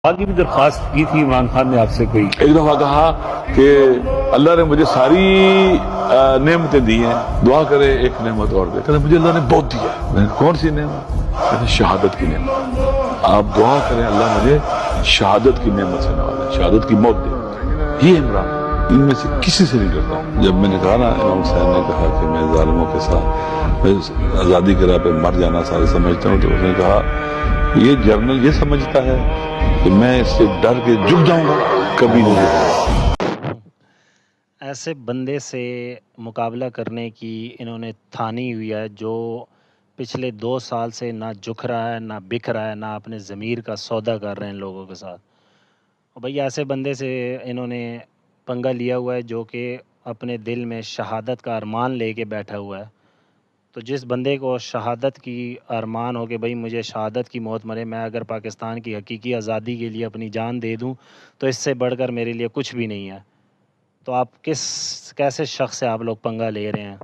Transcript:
آگے بھی درخواست کی تھی عمران خان نے آپ سے کوئی؟ ایک دفعہ کہا کہ اللہ نے مجھے ساری نعمتیں دی ہیں، دعا کرے ایک نعمت اور دے. کہتے مجھے اللہ نے بہت دیا ہے. میں نے کون سی نعمت؟ کہتے شہادت کی نعمت. آپ دعا کریں اللہ مجھے شہادت کی نعمت سے نوازے، شہادت کی موت دے. یہ عمران ان میں سے کسی سے نہیں ڈرتا ہوں. جب میں نے کہا نا امام حسین نے کہا کہ میں ظالموں کے ساتھ میں آزادی کی راہ پہ مر جانا سارے سمجھتا ہوں، تو اس نے کہا یہ جرنل یہ سمجھتا ہے کہ میں اس سے ڈر کے جھک جاؤں گا، کبھی نہیں جھکوں گا. ایسے بندے سے مقابلہ کرنے کی انہوں نے ٹھانی ہوئی ہے جو پچھلے 2 سال سے نہ جھک رہا ہے، نہ بک رہا ہے، نہ اپنے ضمیر کا سودا کر رہے ہیں لوگوں کے ساتھ. اور بھئی ایسے بندے سے انہوں نے پنگا لیا ہوا ہے جو کہ اپنے دل میں شہادت کا ارمان لے کے بیٹھا ہوا ہے. تو جس بندے کو شہادت کی ارمان ہو کہ بھئی مجھے شہادت کی موت مرے، میں اگر پاکستان کی حقیقی آزادی کے لیے اپنی جان دے دوں تو اس سے بڑھ کر میرے لیے کچھ بھی نہیں ہے. تو آپ کیسے شخص سے آپ لوگ پنگا لے رہے ہیں؟